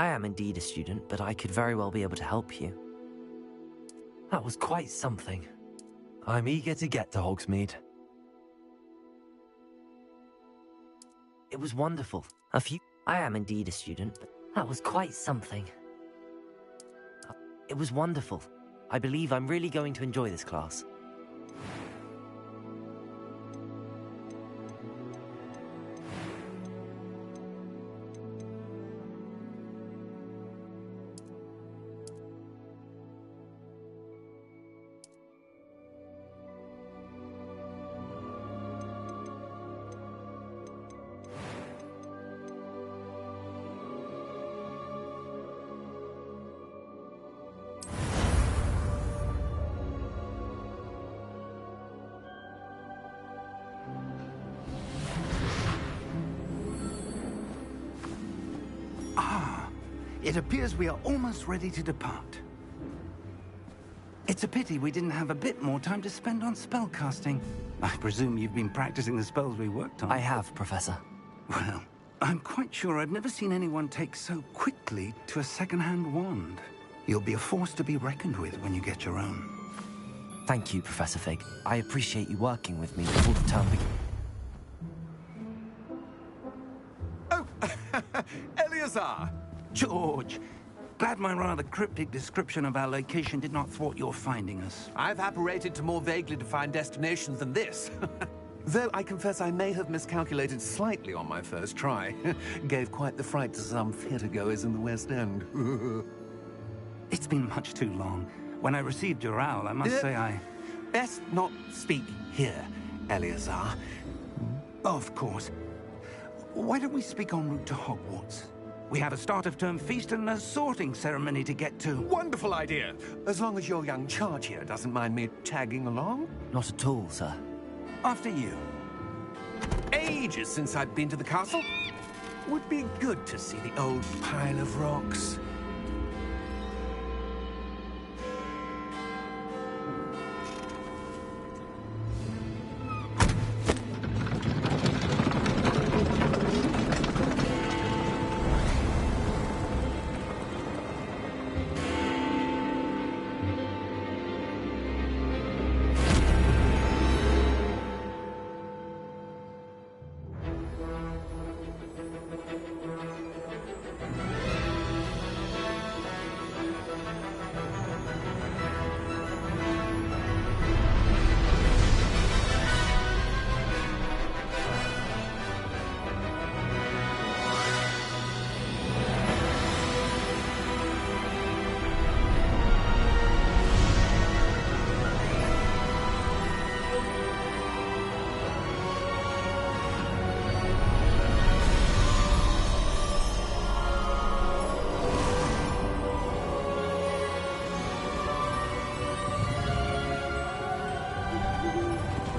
I am indeed a student, but I could very well be able to help you. That was quite something. I'm eager to get to Hogsmeade. It was wonderful. I am indeed a student, but that was quite something. It was wonderful. I believe I'm really going to enjoy this class. It appears we are almost ready to depart. It's a pity we didn't have a bit more time to spend on spellcasting. I presume you've been practicing the spells we worked on. I have, Professor. Well, I'm quite sure I've never seen anyone take so quickly to a second-hand wand. You'll be a force to be reckoned with when you get your own. Thank you, Professor Fig. I appreciate you working with me before the term begins. Oh, Eleazar! George, glad my rather cryptic description of our location did not thwart your finding us. I've apparated to more vaguely defined destinations than this. Though I confess I may have miscalculated slightly on my first try. Gave quite the fright to some theatregoers in the West End. It's been much too long. When I received your owl, I must say I... Best not speak here, Eleazar. Of course. Why don't we speak en route to Hogwarts? We have a start-of-term feast and a sorting ceremony to get to. Wonderful idea! As long as your young charge here doesn't mind me tagging along. Not at all, sir. After you. Ages since I've been to the castle. Would be good to see the old pile of rocks.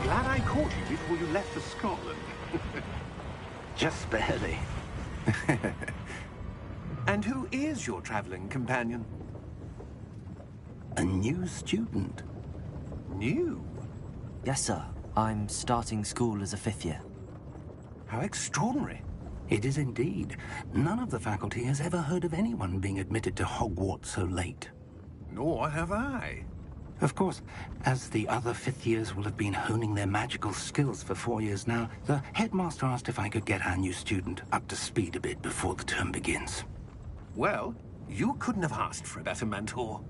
Glad I caught you before you left for Scotland. Just barely. And who is your traveling companion? A new student. New? Yes, sir. I'm starting school as a 5th year. How extraordinary. It is indeed. None of the faculty has ever heard of anyone being admitted to Hogwarts so late. Nor have I. Of course, as the other 5th years will have been honing their magical skills for 4 years now, the headmaster asked if I could get our new student up to speed a bit before the term begins. Well, you couldn't have asked for a better mentor.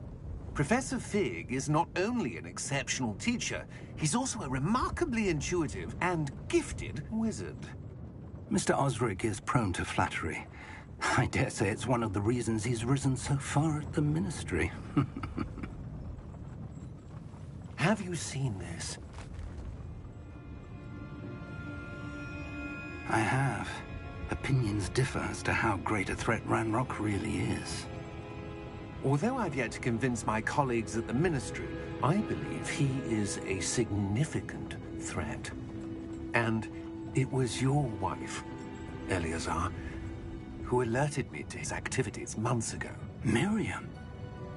Professor Fig is not only an exceptional teacher, he's also a remarkably intuitive and gifted wizard. Mr. Osric is prone to flattery. I dare say it's one of the reasons he's risen so far at the Ministry. Have you seen this? I have. Opinions differ as to how great a threat Ranrock really is. Although I've yet to convince my colleagues at the Ministry, I believe he is a significant threat. And it was your wife, Eleazar, who alerted me to his activities months ago. Miriam?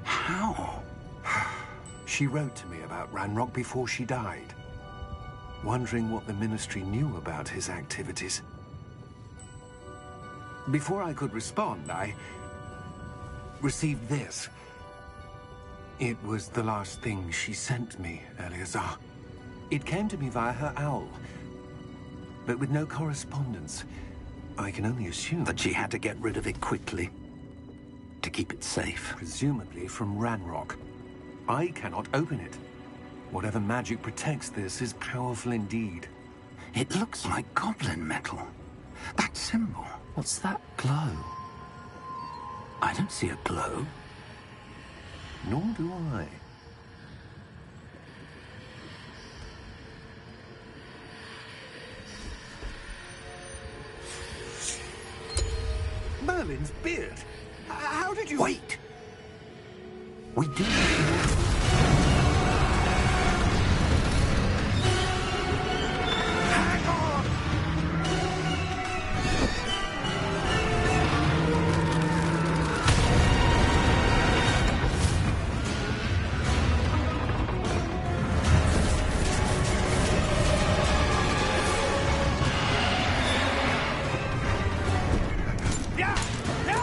How? She wrote to me about Ranrock before she died, wondering what the Ministry knew about his activities. Before I could respond, I received this. It was the last thing she sent me, Eleazar. It came to me via her owl, but with no correspondence. I can only assume That she had to get rid of it quickly to keep it safe. presumably from Ranrock. I cannot open it. Whatever magic protects this is powerful indeed. It looks like goblin metal. That symbol. What's that glow? I don't see a glow. Nor do I. Merlin's beard! How did you... Wait! We do... Hang on! Yeah! Yeah!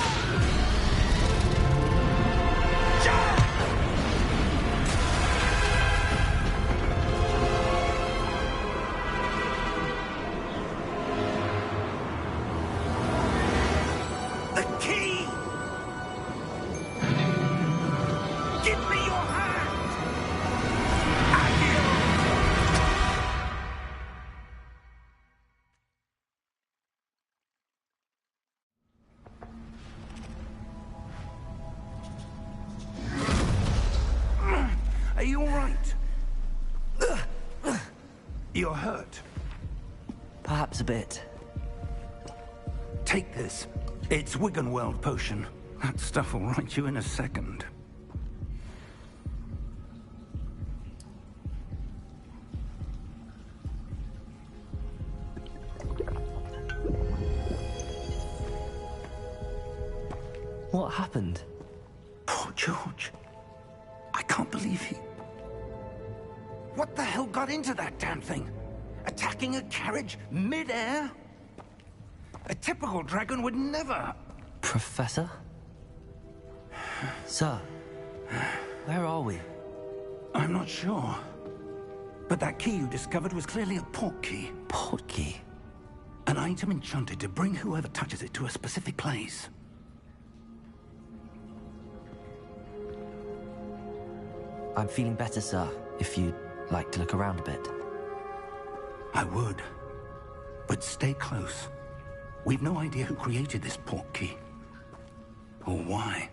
The key! Give me your hand! Are you all right? You're hurt. Perhaps a bit. Take this. It's Wiggenweld potion. That stuff will right you in a second. What happened? Poor George. I can't believe he... What the hell got into that damn thing? Attacking a carriage mid-air? A typical dragon would never... Professor? Sir, where are we? I'm not sure. But that key you discovered was clearly a port key. Port key? An item enchanted to bring whoever touches it to a specific place. I'm feeling better, sir, if you'd like to look around a bit. I would. But stay close. We've no idea who created this port key. Or why.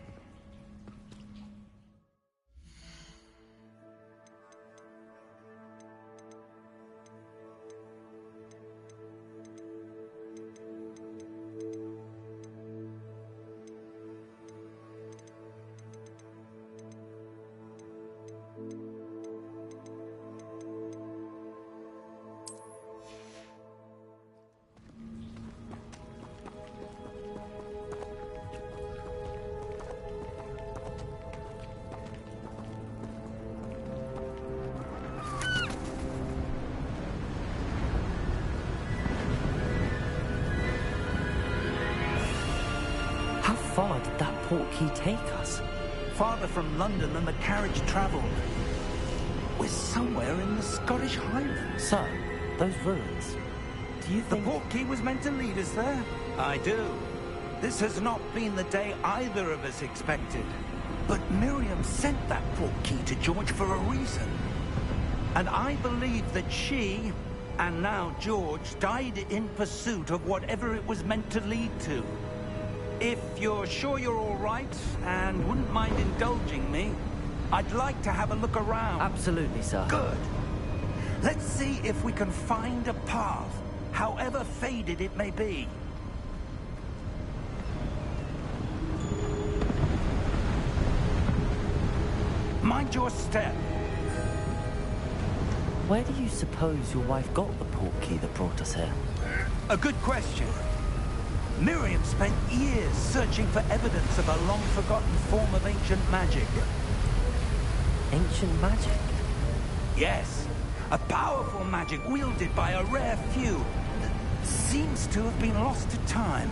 How far did that port key take us? Farther from London than the carriage traveled. We're somewhere in the Scottish Highlands. Sir, those ruins. Do you The think... port key was meant to lead us there? I do. This has not been the day either of us expected. But Miriam sent that port key to George for a reason. And I believe that she, and now George, died in pursuit of whatever it was meant to lead to. If you're sure you're all right, and wouldn't mind indulging me, I'd like to have a look around. Absolutely, sir. Good. Let's see if we can find a path, however faded it may be. Mind your step. Where do you suppose your wife got the port key that brought us here? A good question. Miriam spent years searching for evidence of a long-forgotten form of ancient magic. Ancient magic? Yes, a powerful magic wielded by a rare few that seems to have been lost to time.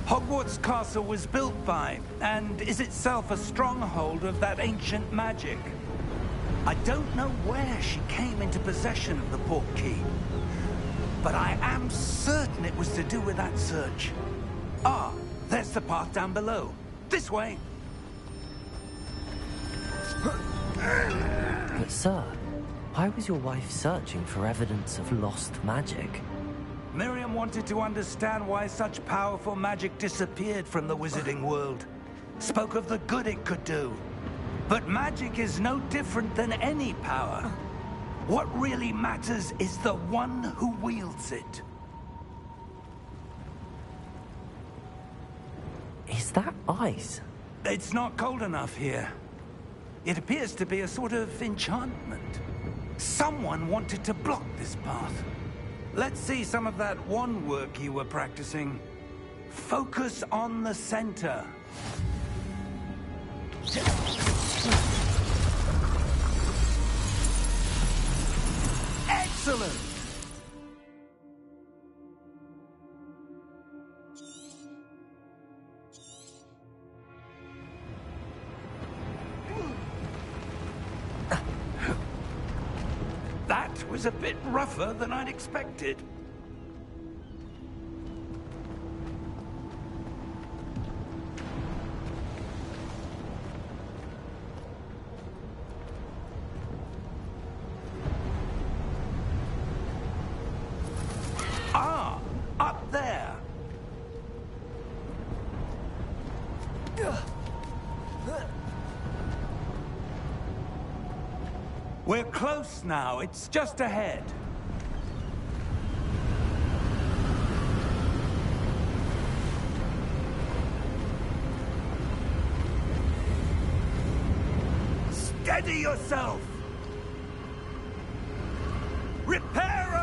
Hogwarts Castle was built by, and is itself a stronghold of that ancient magic. I don't know where she came into possession of the portkey, but I am certain it was to do with that search. Ah, there's the path down below. This way. But sir, why was your wife searching for evidence of lost magic? Miriam wanted to understand why such powerful magic disappeared from the wizarding world. Spoke of the good it could do. But magic is no different than any power. What really matters is the one who wields it. Is that ice? It's not cold enough here. It appears to be a sort of enchantment. Someone wanted to block this path. Let's see some of that wand work you were practicing. Focus on the center. Excellent! That was a bit rougher than I'd expected. Ah, up there. We're close now. It's just ahead. Steady yourself! Reparo!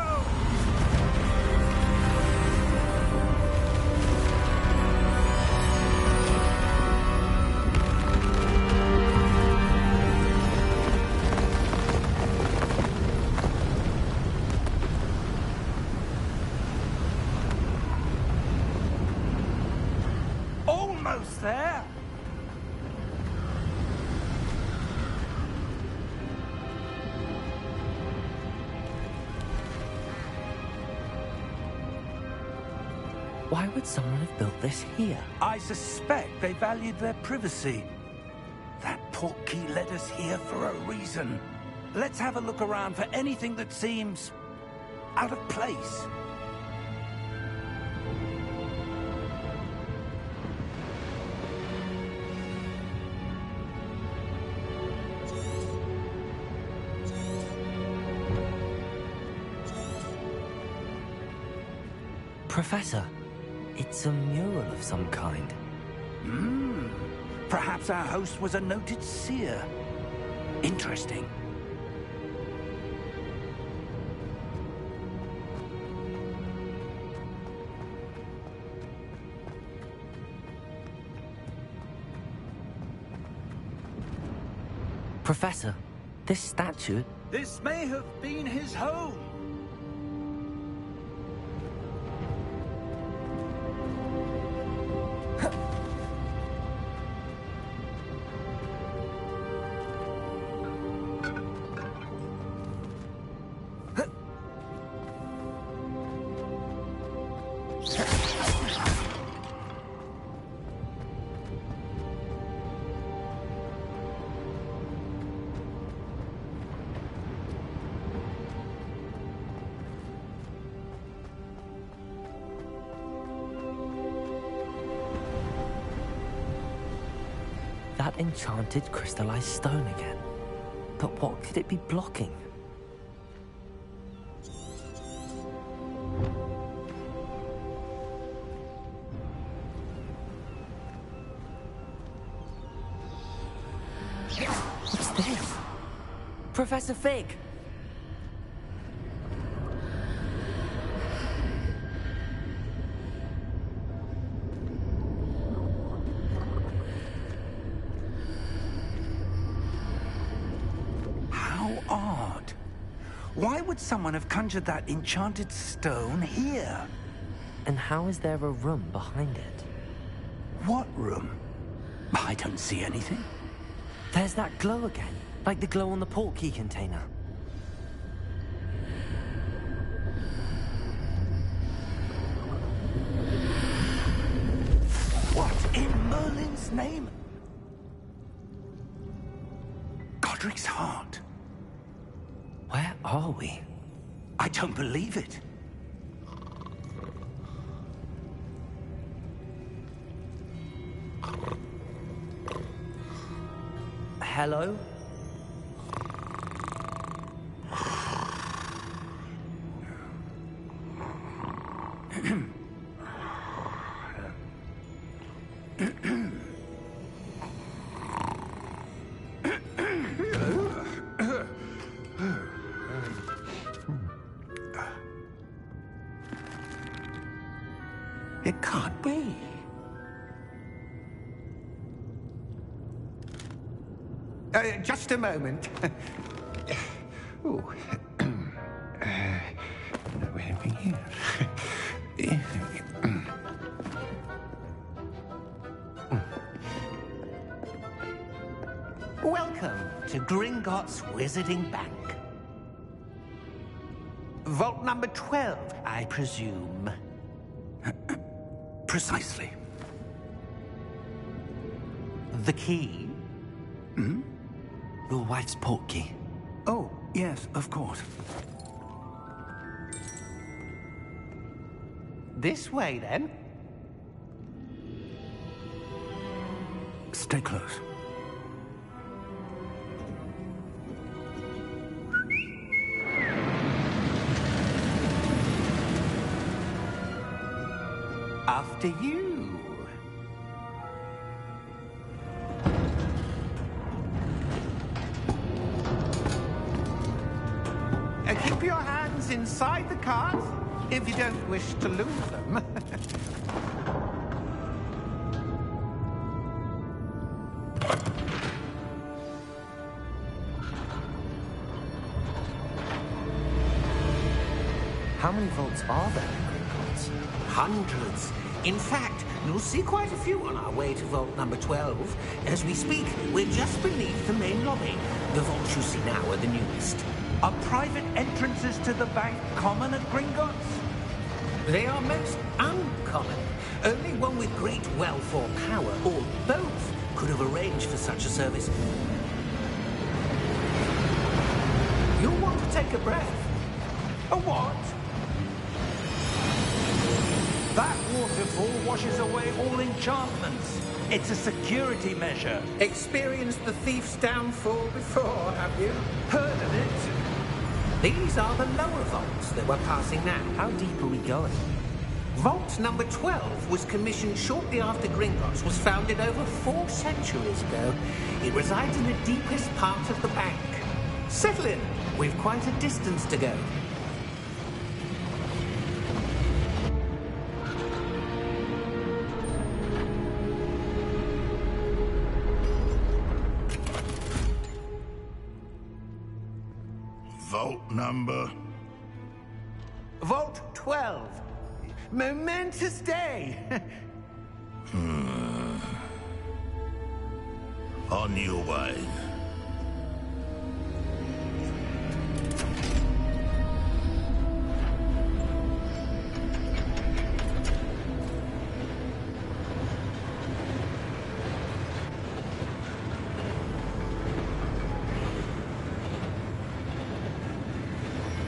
Almost there. Why would someone have built this here? I suspect they valued their privacy. That portkey led us here for a reason. Let's have a look around for anything that seems out of place. Professor, it's a mural of some kind. Perhaps our host was a noted seer. Interesting. Professor, this statue... This may have been his home. That enchanted crystallized stone again. But what could it be blocking? What's this? Professor Fig! Odd. Why would someone have conjured that enchanted stone here? And how is there a room behind it? What room? I don't see anything. There's that glow again, like the glow on the portkey container. What in Merlin's name? Godric's heart. Where are we? I don't believe it. Hello? It can't be. Just a moment. Oh. No, anything here. Welcome to Gringotts Wizarding Bank. Vault number 12, I presume. Precisely. The key? Hmm? Your wife's portkey. Oh, yes, of course. This way, then. Stay close. After you. Keep your hands inside the cart if you don't wish to lose them. How many vaults are there in Gringotts? Hundreds. In fact, you'll see quite a few on our way to vault number 12. As we speak, we're just beneath the main lobby. The vaults you see now are the newest. Are private entrances to the bank common at Gringotts? They are most uncommon. Only one with great wealth or power, or both, could have arranged for such a service. You'll want to take a breath. A what? That waterfall washes away all enchantments. It's a security measure. Experienced the thief's downfall before, have you? Heard of it? These are the lower vaults that we're passing now. How deep are we going? Vault number 12 was commissioned shortly after Gringotts was founded over 4 centuries ago. It resides in the deepest part of the bank. Settle in. We've quite a distance to go. Vault number? Vault 12. Momentous day. On your way.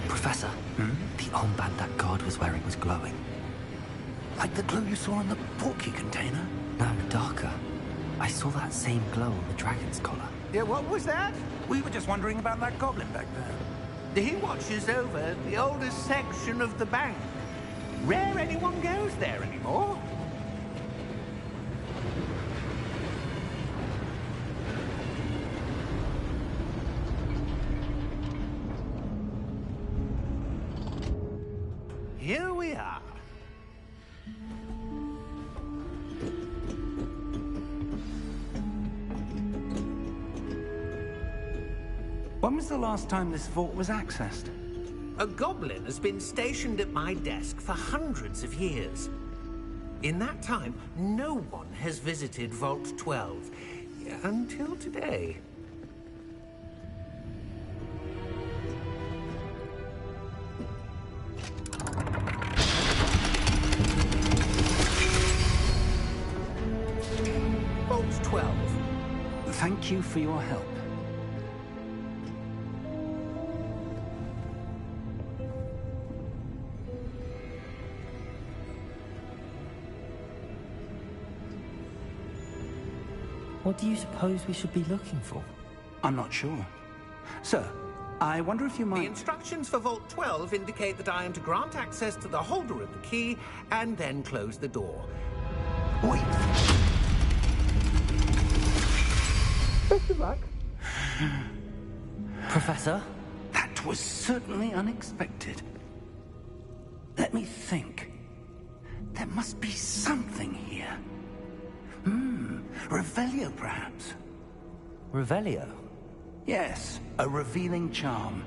Professor, the armband that guard was wearing was glowing. Like the glow you saw in the portkey container? No, darker. I saw that same glow on the dragon's collar. Yeah, what was that? We were just wondering about that goblin back there. He watches over the oldest section of the bank. Rare anyone goes there anymore. Here we are. When was the last time this vault was accessed? A goblin has been stationed at my desk for hundreds of years. In that time, no one has visited Vault 12. Until today. Vault 12. Thank you for your help. What do you suppose we should be looking for? I'm not sure. Sir, I wonder if you The might... instructions for Vault 12 indicate that I am to grant access to the holder of the key and then close the door. Wait! Best of luck. Professor? That was certainly unexpected. Let me think. There must be something here. Revelio, perhaps? Revelio? Yes, a revealing charm.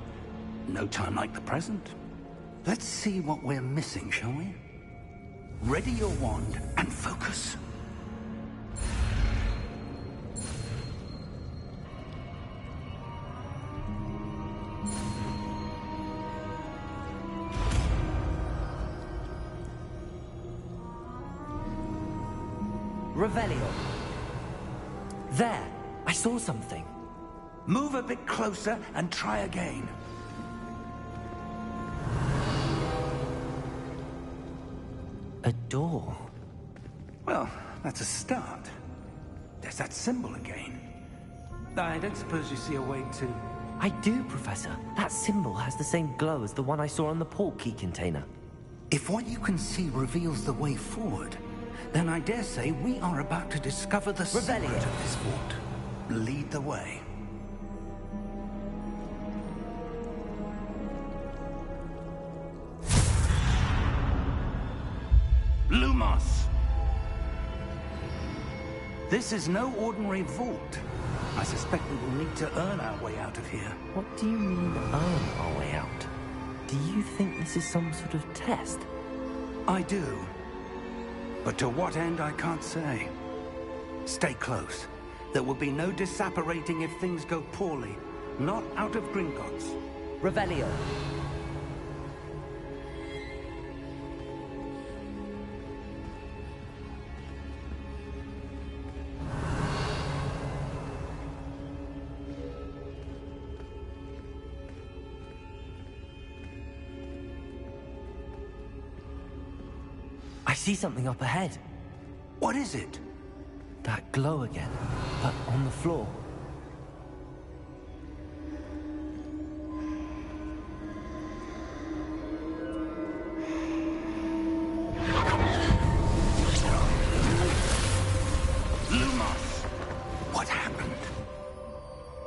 No time like the present. Let's see what we're missing, shall we? Ready your wand and focus. Revelio. There! I saw something. Move a bit closer and try again. A door. Well, that's a start. There's that symbol again. I don't suppose you see a way to... I do, Professor. That symbol has the same glow as the one I saw on the port key container. If what you can see reveals the way forward, then I dare say we are about to discover the secret Revelio. of this vault. Lead the way. Lumos! This is no ordinary vault. I suspect we will need to earn our way out of here. What do you mean, earn our way out? Do you think this is some sort of test? I do. But to what end, I can't say. Stay close. There will be no disapparating if things go poorly. Not out of Gringotts. Revelio. I see something up ahead. What is it? That glow again, but on the floor. Lumos! What happened?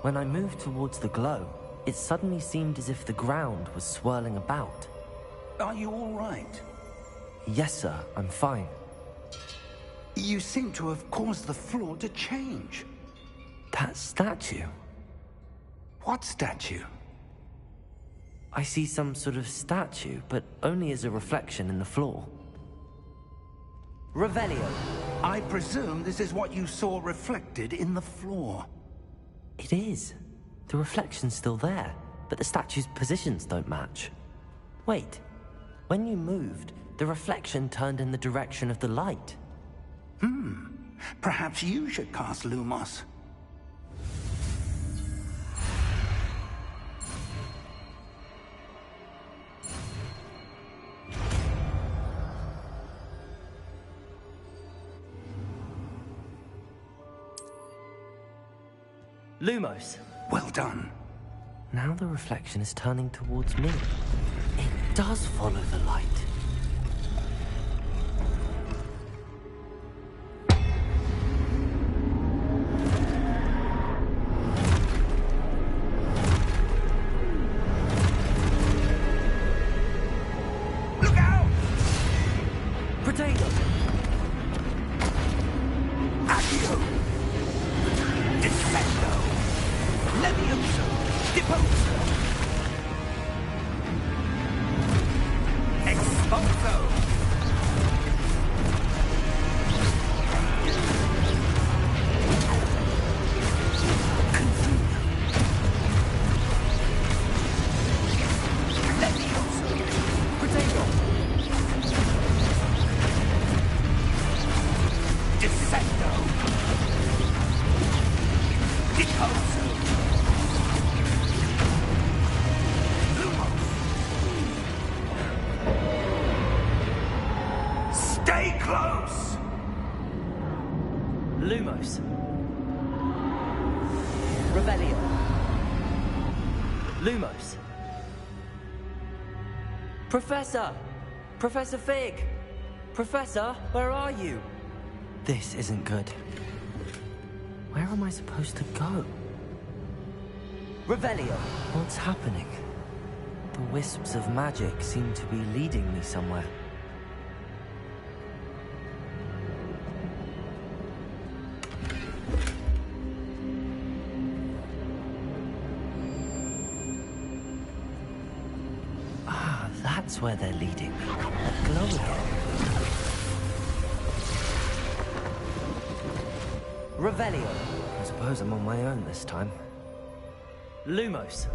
When I moved towards the glow, it suddenly seemed as if the ground was swirling about. Are you all right? Yes, sir, I'm fine. You seem to have caused the floor to change. That statue. What statue? I see some sort of statue, but only as a reflection in the floor. Revelio. I presume this is what you saw reflected in the floor. It is. The reflection's still there, but the statue's positions don't match. Wait. When you moved, the reflection turned in the direction of the light. Perhaps you should cast Lumos. Lumos. Well done. Now the reflection is turning towards me. It does follow the light. Look out! Potato! Accio! Defendo! Levioso! Deposo! Expelliarmus! Get closer! Stay close! Lumos. Revelio. Lumos. Professor! Professor Fig! Professor, where are you? This isn't good. Where am I supposed to go? Revelio! What's happening? The wisps of magic seem to be leading me somewhere. That's where they're leading me. That glow again. Revelio. I suppose I'm on my own this time. Lumos.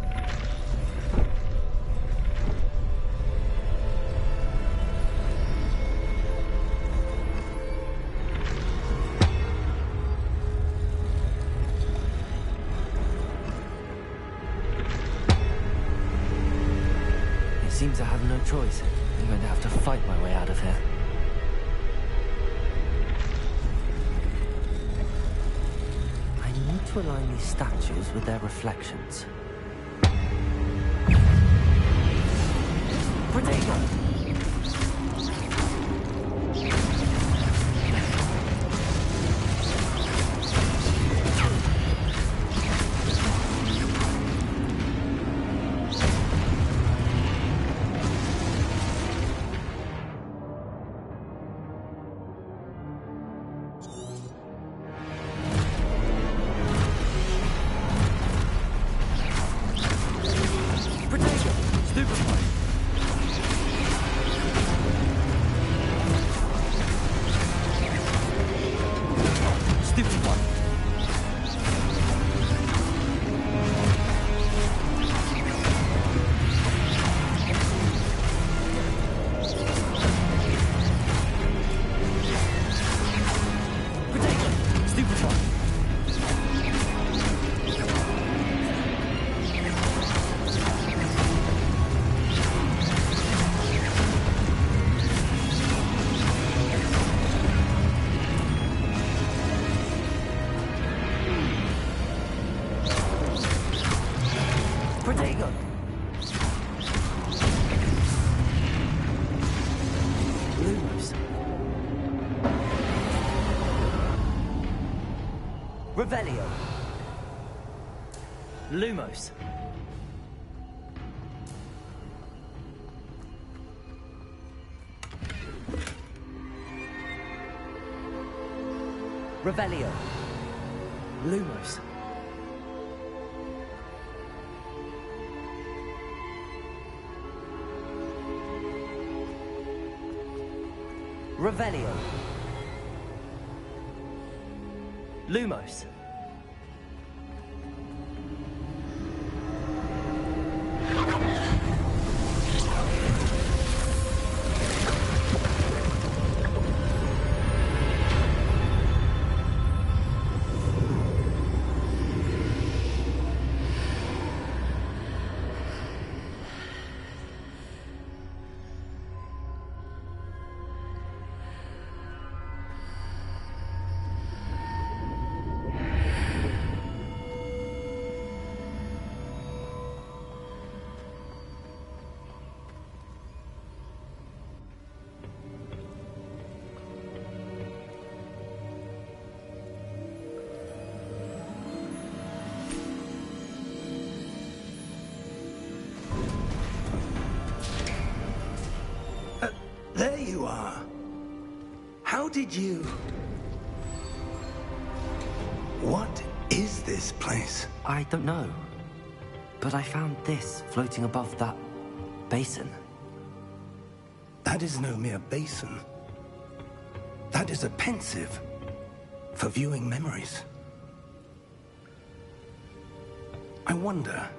Seems I have no choice. I'm going to have to fight my way out of here. I need to align these statues with their reflections. Protego! Revelio. Lumos. Revelio. Lumos. Revelio. Lumos. There you are. How did you... What is this place? I don't know. But I found this floating above that basin. That is no mere basin. That is a pensive for viewing memories. I wonder...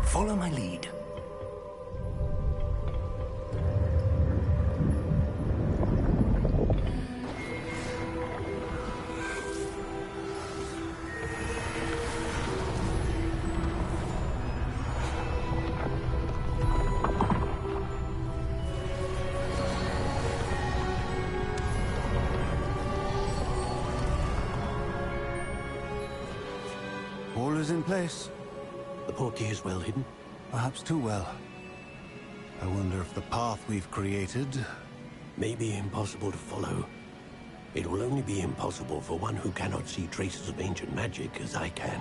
Follow my lead. All is in place. The portkey is well hidden. Perhaps too well. I wonder if the path we've created... May be impossible to follow. It will only be impossible for one who cannot see traces of ancient magic as I can.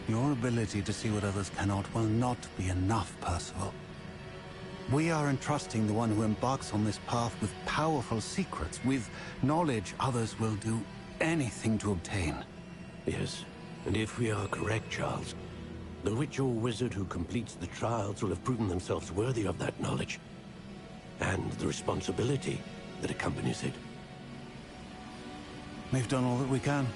Your ability to see what others cannot will not be enough, Percival. We are entrusting the one who embarks on this path with powerful secrets, with knowledge others will do anything to obtain. Yes, and if we are correct, Charles, the witch or wizard who completes the trials will have proven themselves worthy of that knowledge, and the responsibility that accompanies it. We've done all that we can.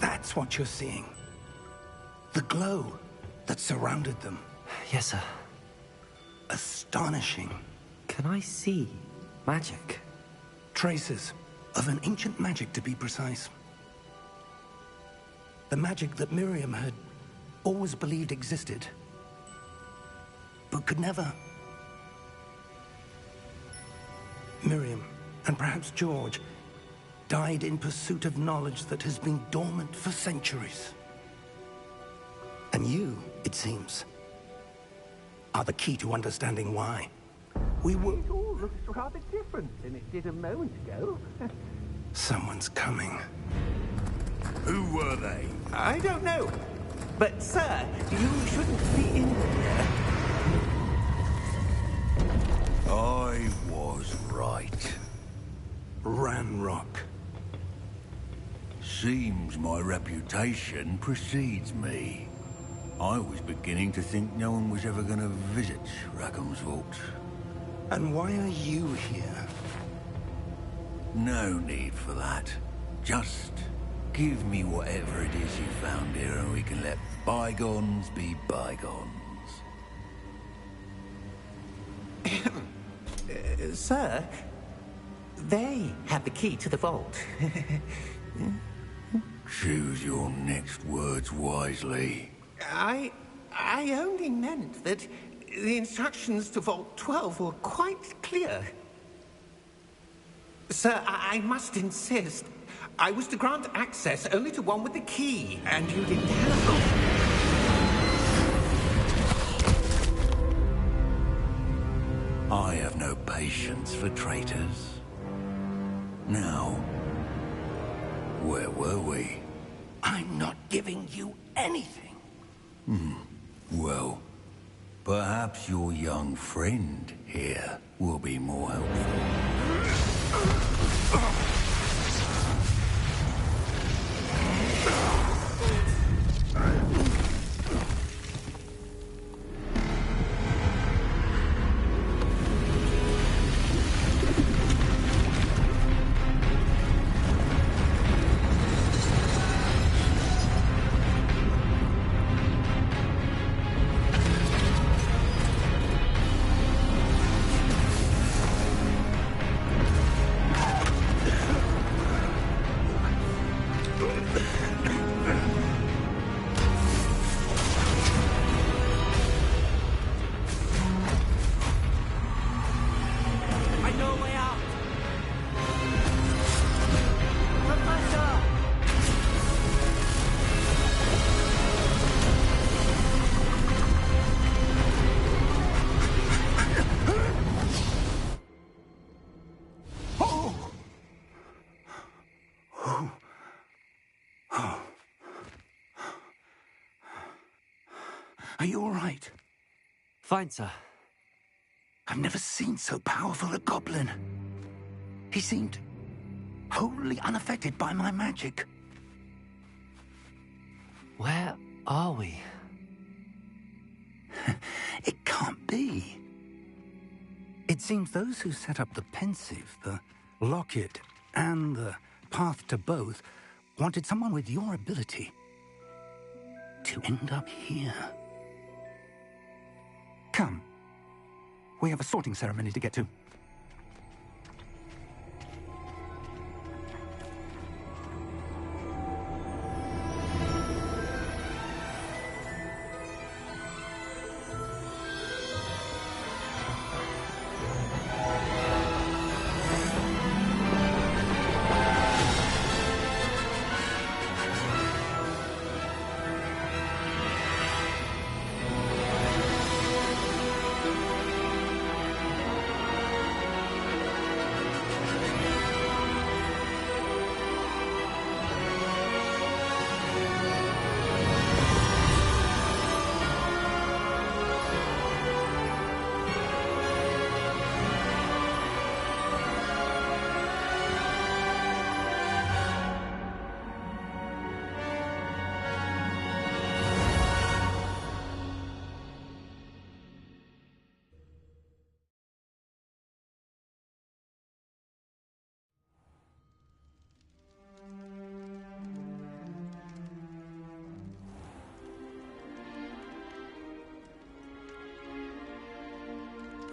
That's what you're seeing. The glow that surrounded them. Yes, sir. Astonishing. Can I see magic? Traces of an ancient magic, to be precise. The magic that Miriam had always believed existed, but could never. Miriam, and perhaps George, died in pursuit of knowledge that has been dormant for centuries. And you, it seems, are the key to understanding why. We were... It all looks rather different than it did a moment ago. Someone's coming. Who were they? I don't know. But, sir, you shouldn't be in here. I was right. Ranrock. Seems my reputation precedes me. I was beginning to think no one was ever going to visit Rackham's Vault. And why are you here? No need for that. Just give me whatever it is you found here and we can let bygones be bygones. Sir, they have the key to the vault. Choose your next words wisely. I only meant that the instructions to Vault 12 were quite clear. Sir, I must insist. I was to grant access only to one with the key, and you didn't have... I have no patience for traitors. Now, where were we? I'm not giving you anything. Well, perhaps your young friend here will be more helpful. Are you all right? Fine, sir. I've never seen so powerful a goblin. He seemed wholly unaffected by my magic. Where are we? It can't be. seems those who set up the pensive, the locket, and the path to both wanted someone with your ability to end up here. Come. We have a sorting ceremony to get to.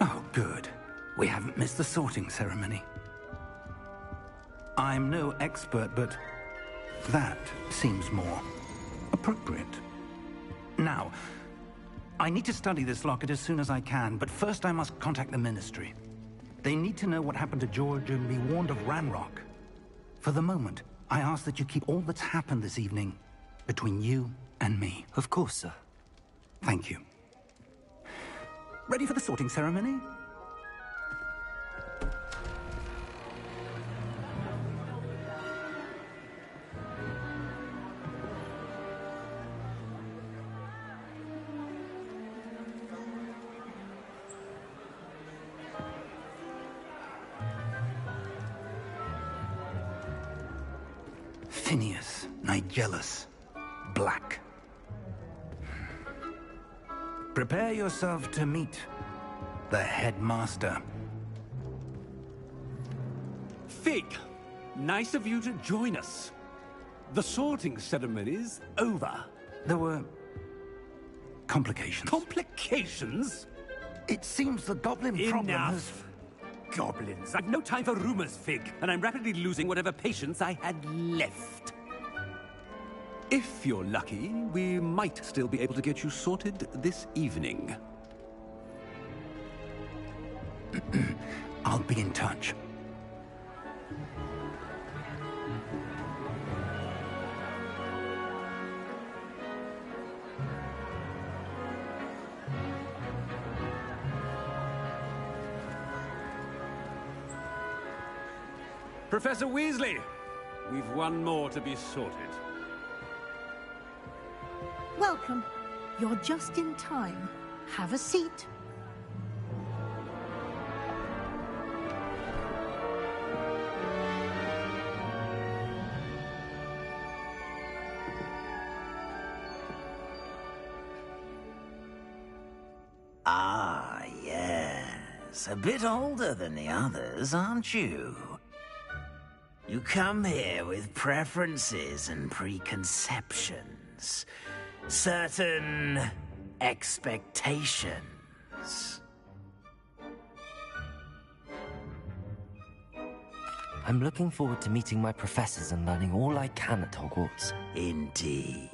Oh, good. We haven't missed the sorting ceremony. I'm no expert, but that seems more appropriate. Now, I need to study this locket as soon as I can, but first I must contact the Ministry. They need to know what happened to George and be warned of Ranrock. For the moment, I ask that you keep all that's happened this evening between you and me. Of course, sir. Thank you. Ready for the sorting ceremony? Phineas, Nigellus, Black. Prepare yourself to meet the headmaster. Fig, nice of you to join us. The sorting ceremony's over. There were complications. Complications? It seems the goblin problem has... Enough. Goblins. I've no time for rumors, Fig, and I'm rapidly losing whatever patience I had left. If you're lucky, we might still be able to get you sorted this evening. I'll be in touch. Professor Weasley, we've one more to be sorted. Welcome. You're just in time. Have a seat. Ah, yes. A bit older than the others, aren't you? You come here with preferences and preconceptions. Certain expectations. I'm looking forward to meeting my professors and learning all I can at Hogwarts. Indeed.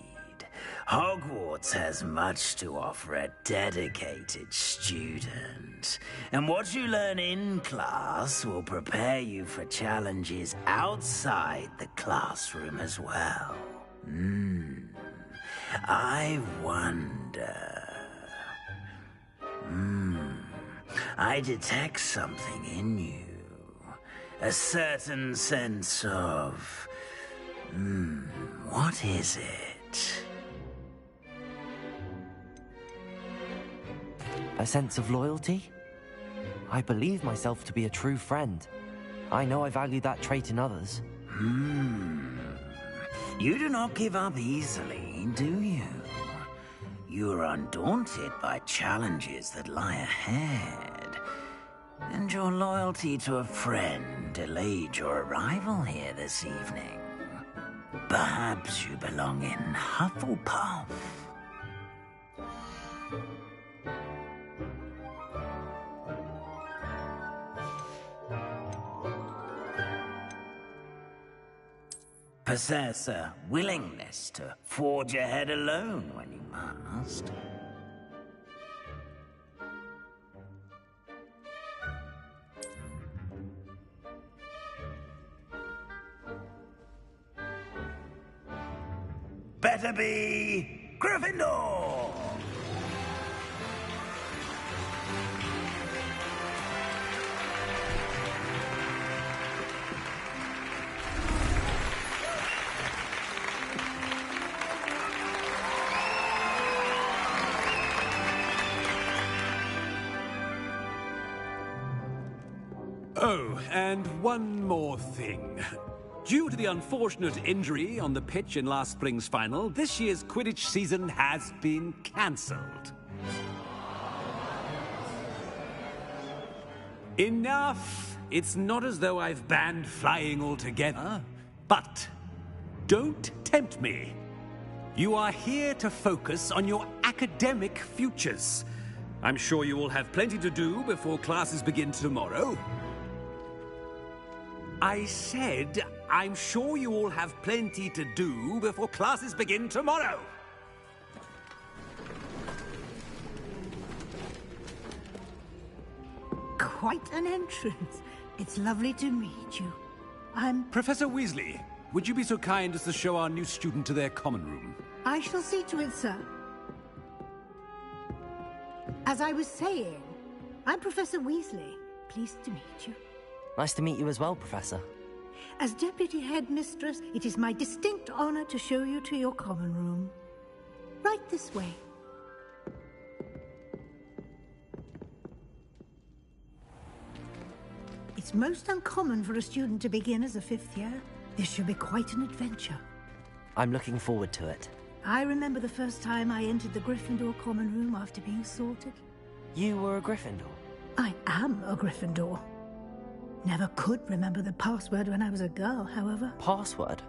Hogwarts has much to offer a dedicated student. And what you learn in class will prepare you for challenges outside the classroom as well. I wonder... I detect something in you. A certain sense of... what is it? A sense of loyalty? I believe myself to be a true friend. I know I value that trait in others. You do not give up easily, do you? You are undaunted by challenges that lie ahead. And your loyalty to a friend delayed your arrival here this evening. Perhaps you belong in Hufflepuff. Possess a willingness to forge ahead alone when you must. Better be Gryffindor! Oh, and one more thing. Due to the unfortunate injury on the pitch in last spring's final, this year's Quidditch season has been cancelled. Enough! It's not as though I've banned flying altogether. But don't tempt me. You are here to focus on your academic futures. I'm sure you will have plenty to do before classes begin tomorrow. I said, I'm sure you all have plenty to do before classes begin tomorrow. Quite an entrance. It's lovely to meet you. I'm... Professor Weasley, would you be so kind as to show our new student to their common room? I shall see to it, sir. As I was saying, I'm Professor Weasley. Pleased to meet you. Nice to meet you as well, Professor. As Deputy Headmistress, it is my distinct honor to show you to your common room. Right this way. It's most uncommon for a student to begin as a fifth year. This should be quite an adventure. I'm looking forward to it. I remember the first time I entered the Gryffindor common room after being sorted. You were a Gryffindor? I am a Gryffindor. Never could remember the password when I was a girl, however. Password?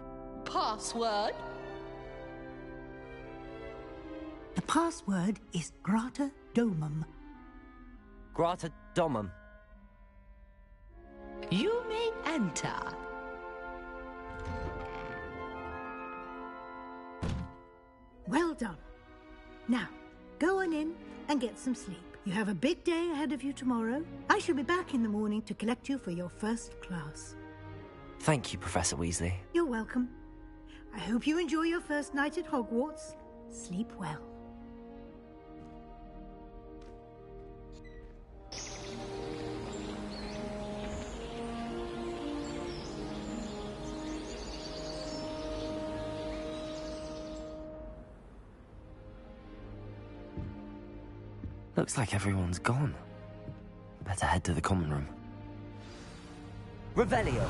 Password? The password is Grata Domum. Grata Domum. You may enter. Well done. Now, go on in and get some sleep. You have a big day ahead of you tomorrow. I shall be back in the morning to collect you for your first class. Thank you, Professor Weasley. You're welcome. I hope you enjoy your first night at Hogwarts. Sleep well. Looks like everyone's gone. Better head to the common room. Revelio!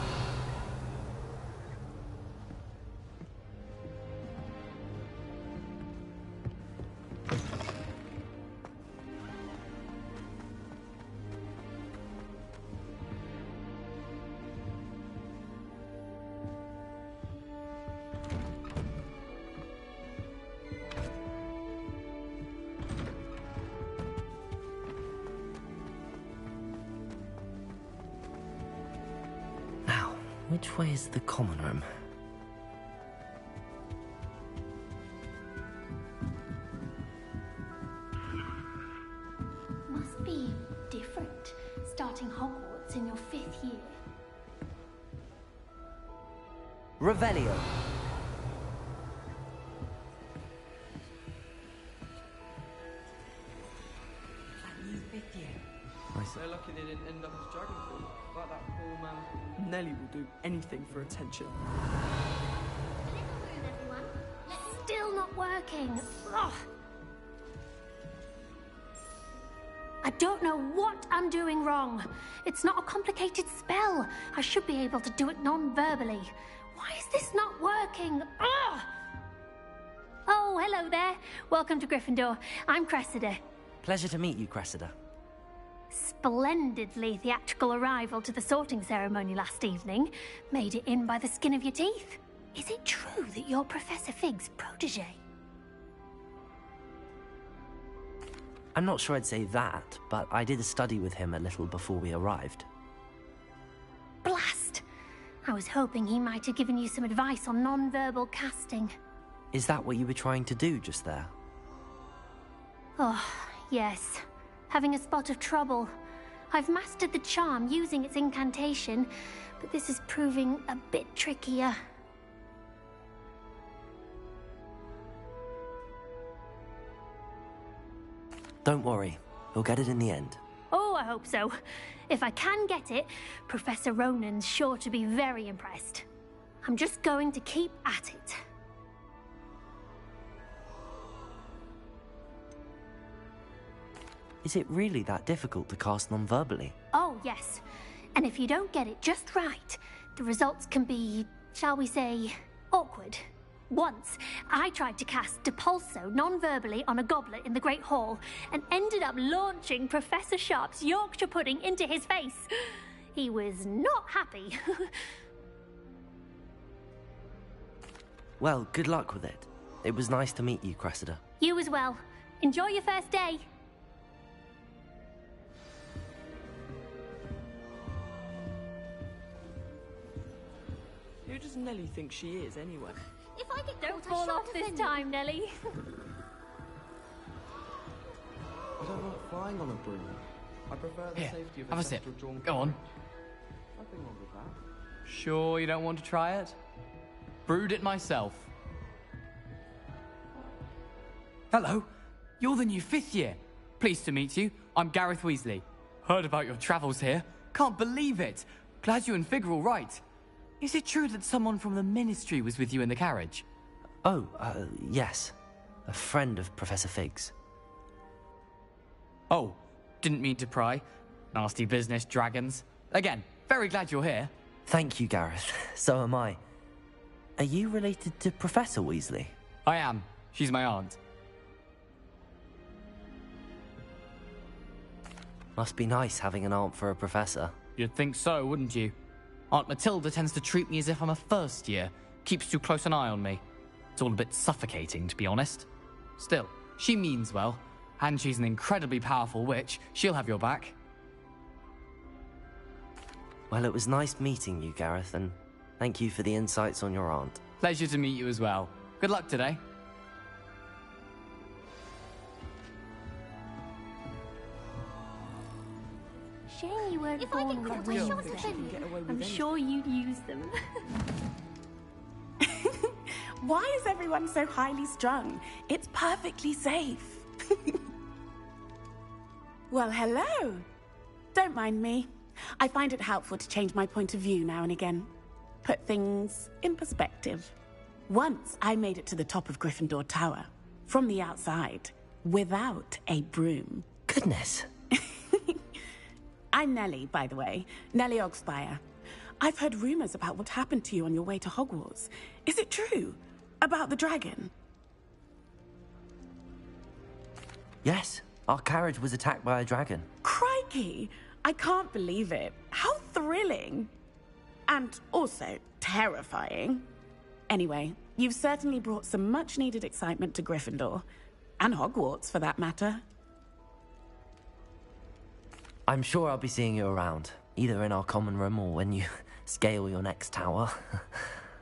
Which way is the common room? Must be different, starting Hogwarts in your 5th year. Revelio. They're lucky they didn't end up as Dragonfall. Like that poor man. Nelly will do anything for attention. Still not working. Ugh. I don't know what I'm doing wrong. It's not a complicated spell. I should be able to do it non-verbally. Why is this not working? Ugh. Oh, hello there. Welcome to Gryffindor. I'm Cressida. Pleasure to meet you, Cressida. splendidly theatrical arrival to the sorting ceremony last evening made it in by the skin of your teeth. Is it true that you're Professor Fig's protege? I'm not sure I'd say that, but I did study with him a little before we arrived. Blast! I was hoping he might have given you some advice on non-verbal casting. Is that what you were trying to do just there? Oh, yes. Having a spot of trouble. I've mastered the charm using its incantation, but this is proving a bit trickier. Don't worry, you'll get it in the end. Oh, I hope so. If I can get it, Professor Ronan's sure to be very impressed. I'm just going to keep at it. Is it really that difficult to cast non-verbally? Oh, yes. And if you don't get it just right, the results can be, shall we say, awkward. Once, I tried to cast Depulso non-verbally on a goblet in the Great Hall and ended up launching Professor Sharp's Yorkshire pudding into his face. He was not happy. Well, good luck with it. It was nice to meet you, Cressida. You as well. Enjoy your first day. Who does Nellie think she is, anyway? If I get Don't fall off this time, Nellie. I don't like flying on a broom. I prefer the safety of have a a sip. central drawn Go on. Nothing wrong with that. Sure you don't want to try it? Brewed it myself. Hello, you're the new 5th year. Pleased to meet you. I'm Gareth Weasley. Heard about your travels here. Can't believe it. Glad you and Fig are all right. Is it true that someone from the Ministry was with you in the carriage? Oh, yes. A friend of Professor Fig's. Oh, didn't mean to pry. Nasty business, dragons. Again, very glad you're here. Thank you, Gareth. So am I. Are you related to Professor Weasley? I am. She's my aunt. Must be nice having an aunt for a professor. You'd think so, wouldn't you? Aunt Matilda tends to treat me as if I'm a first year. Keeps too close an eye on me. It's all a bit suffocating, to be honest. Still, she means well. And she's an incredibly powerful witch. She'll have your back. Well, it was nice meeting you, Gareth, and thank you for the insights on your aunt. Pleasure to meet you as well. Good luck today. Shame you weren't born with wings then. I'm sure you'd use them. Why is everyone so highly strung? It's perfectly safe. Well, hello. Don't mind me. I find it helpful to change my point of view now and again. Put things in perspective. Once I made it to the top of Gryffindor Tower, from the outside, without a broom. Goodness. I'm Nellie, by the way. Nellie Ogspire. I've heard rumors about what happened to you on your way to Hogwarts. Is it true? About the dragon? Yes, our carriage was attacked by a dragon. Crikey! I can't believe it. How thrilling! And also terrifying. Anyway, you've certainly brought some much-needed excitement to Gryffindor. And Hogwarts, for that matter. I'm sure I'll be seeing you around, either in our common room or when you scale your next tower.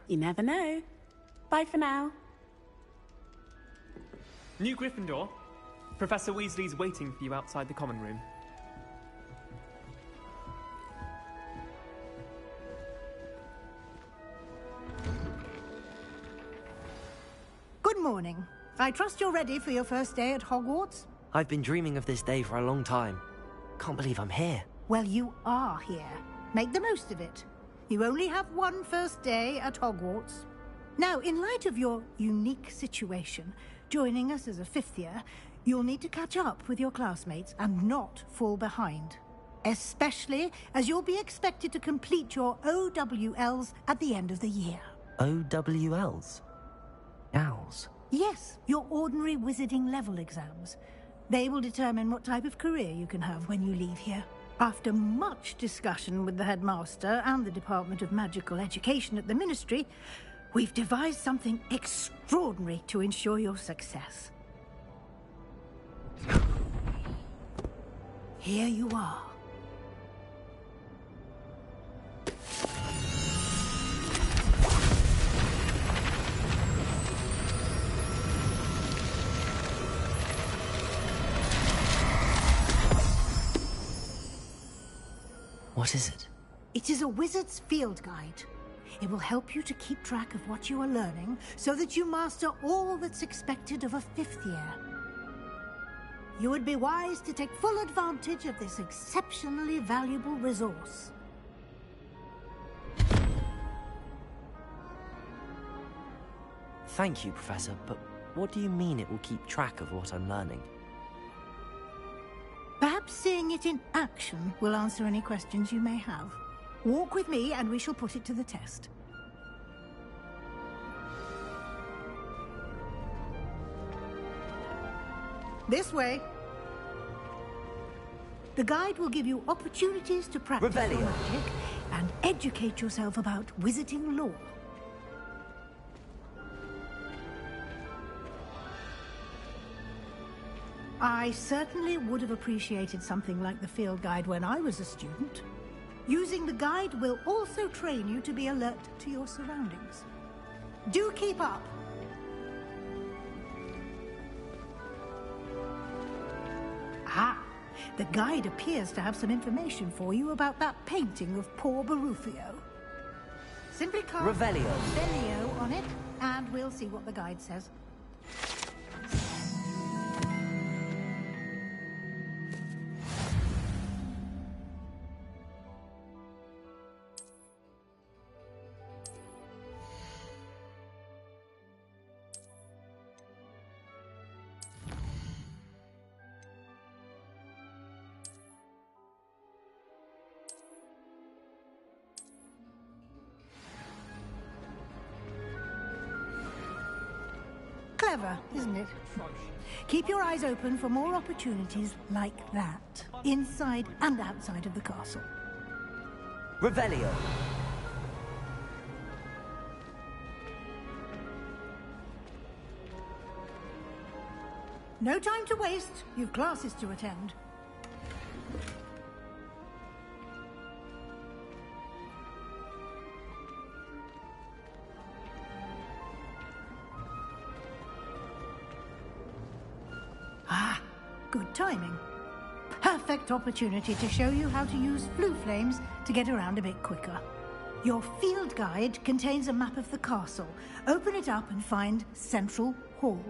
You never know. Bye for now. New Gryffindor. Professor Weasley's waiting for you outside the common room. Good morning. I trust you're ready for your first day at Hogwarts? I've been dreaming of this day for a long time. Can't believe I'm here. Well, you are here. Make the most of it. You only have one first day at Hogwarts. Now, in light of your unique situation, joining us as a 5th year, you'll need to catch up with your classmates and not fall behind. Especially as you'll be expected to complete your OWLs at the end of the year. OWLs? Owls? Yes, your ordinary wizarding level exams. They will determine what type of career you can have when you leave here. After much discussion with the headmaster and the Department of Magical Education at the Ministry, we've devised something extraordinary to ensure your success. Here you are. What is it? It is a wizard's field guide. It will help you to keep track of what you are learning so that you master all that's expected of a 5th year. You would be wise to take full advantage of this exceptionally valuable resource. Thank you, Professor, but what do you mean it will keep track of what I'm learning? Perhaps seeing it in action will answer any questions you may have. Walk with me and we shall put it to the test. This way. The guide will give you opportunities to practice your magic and educate yourself about wizarding lore. I certainly would have appreciated something like the field guide when I was a student. Using the guide will also train you to be alert to your surroundings. Do keep up! Ah, the guide appears to have some information for you about that painting of poor Barufio. Simply cast Revelio on it, and we'll see what the guide says. Clever, isn't it? Keep your eyes open for more opportunities like that, inside and outside of the castle. Revelio. No time to waste. You've classes to attend. Ah, good timing. Perfect opportunity to show you how to use flue flames to get around a bit quicker. Your field guide contains a map of the castle. Open it up and find Central Hall.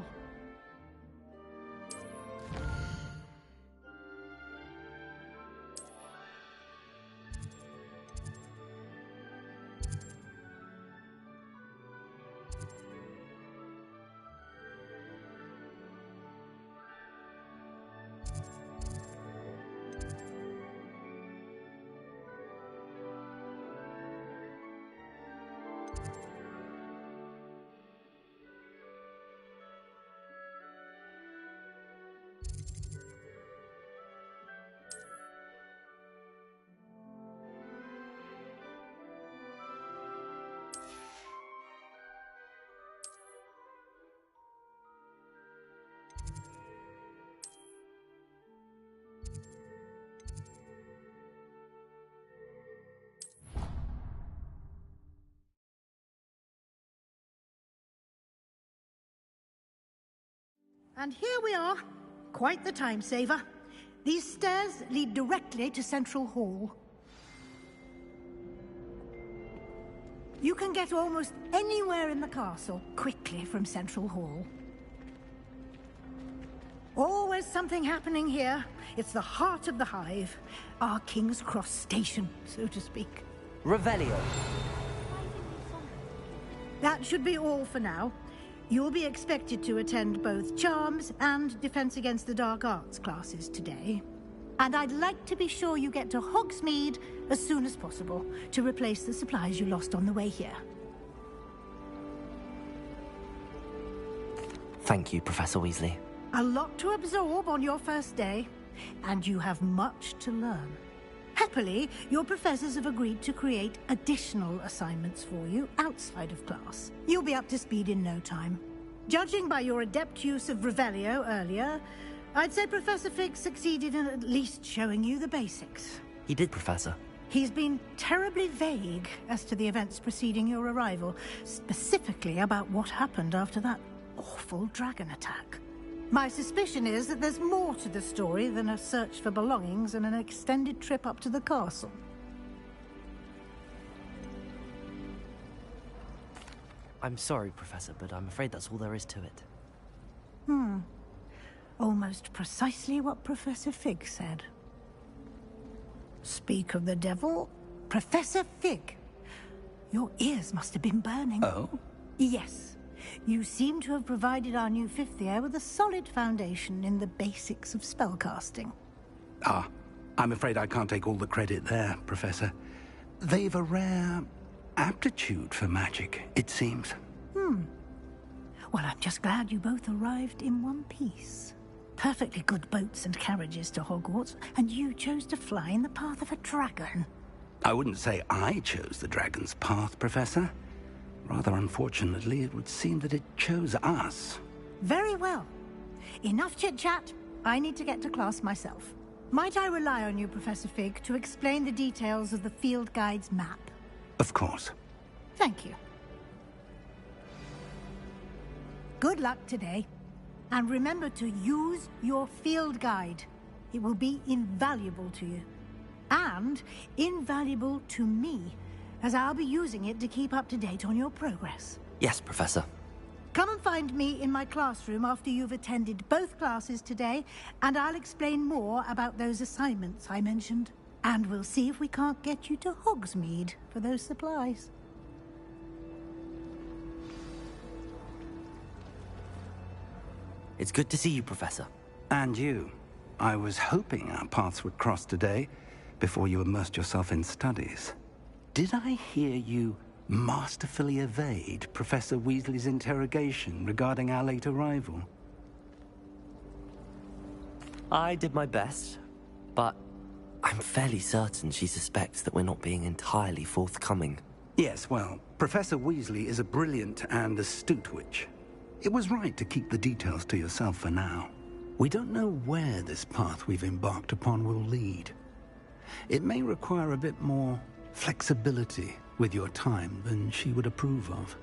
And here we are. Quite the time saver. These stairs lead directly to Central Hall. You can get almost anywhere in the castle quickly from Central Hall. Always something happening here. It's the heart of the hive. Our King's Cross station, so to speak. Revelio. That should be all for now. You'll be expected to attend both Charms and Defense Against the Dark Arts classes today. And I'd like to be sure you get to Hogsmeade as soon as possible to replace the supplies you lost on the way here. Thank you, Professor Weasley. A lot to absorb on your first day, and you have much to learn. Happily, your professors have agreed to create additional assignments for you outside of class. You'll be up to speed in no time. Judging by your adept use of Revelio earlier, I'd say Professor Fig succeeded in at least showing you the basics. He did, Professor. He's been terribly vague as to the events preceding your arrival, specifically about what happened after that awful dragon attack. My suspicion is that there's more to the story than a search for belongings and an extended trip up to the castle. I'm sorry, Professor, but I'm afraid that's all there is to it. Almost precisely what Professor Fig said. Speak of the devil, Professor Fig. Your ears must have been burning. Oh? Yes. You seem to have provided our new fifth year with a solid foundation in the basics of spellcasting. Ah, I'm afraid I can't take all the credit there, Professor. They've a rare aptitude for magic, it seems. Well, I'm just glad you both arrived in one piece. Perfectly good boats and carriages to Hogwarts, and you chose to fly in the path of a dragon. I wouldn't say I chose the dragon's path, Professor. Rather unfortunately, it would seem that it chose us. Very well. Enough chit-chat. I need to get to class myself. Might I rely on you, Professor Fig, to explain the details of the field guide's map? Of course. Thank you. Good luck today. And remember to use your field guide. It will be invaluable to you. And invaluable to me, as I'll be using it to keep up to date on your progress. Yes, Professor. Come and find me in my classroom after you've attended both classes today, and I'll explain more about those assignments I mentioned. And we'll see if we can't get you to Hogsmeade for those supplies. It's good to see you, Professor. And you. I was hoping our paths would cross today, before you immersed yourself in studies. Did I hear you masterfully evade Professor Weasley's interrogation regarding our late arrival? I did my best, but I'm fairly certain she suspects that we're not being entirely forthcoming. Yes, well, Professor Weasley is a brilliant and astute witch. It was right to keep the details to yourself for now. We don't know where this path we've embarked upon will lead. It may require a bit more flexibility with your time than she would approve of.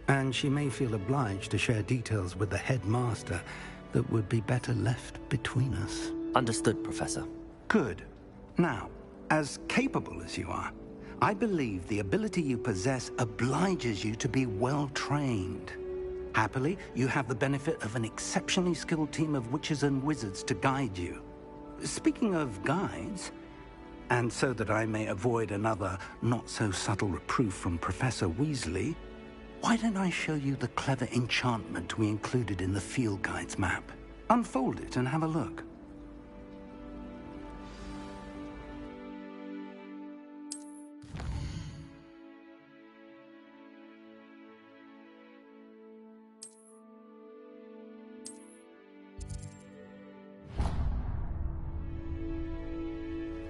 And she may feel obliged to share details with the headmaster that would be better left between us. Understood, Professor. Good. Now, as capable as you are, I believe the ability you possess obliges you to be well-trained. Happily, you have the benefit of an exceptionally skilled team of witches and wizards to guide you. Speaking of guides, and so that I may avoid another not-so-subtle reproof from Professor Weasley, why don't I show you the clever enchantment we included in the field guide's map? Unfold it and have a look.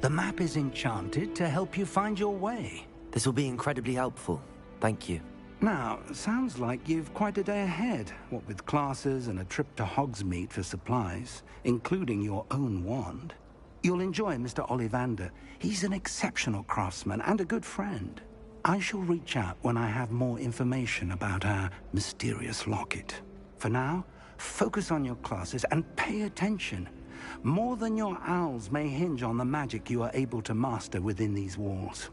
The map is enchanted to help you find your way. This will be incredibly helpful. Thank you. Now, sounds like you've quite a day ahead, what with classes and a trip to Hogsmeade for supplies, including your own wand. You'll enjoy Mr. Ollivander. He's an exceptional craftsman and a good friend. I shall reach out when I have more information about our mysterious locket. For now, focus on your classes and pay attention. More than your owls may hinge on the magic you are able to master within these walls.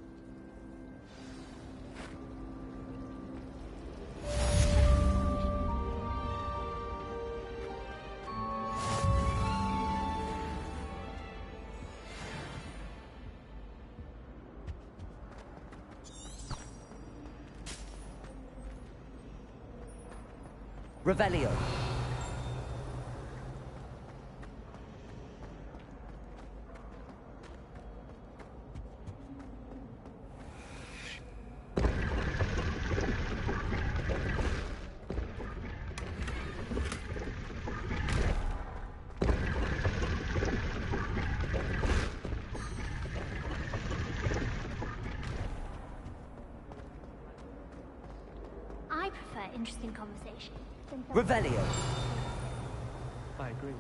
Revelio. interesting conversation. Revelio. I agree.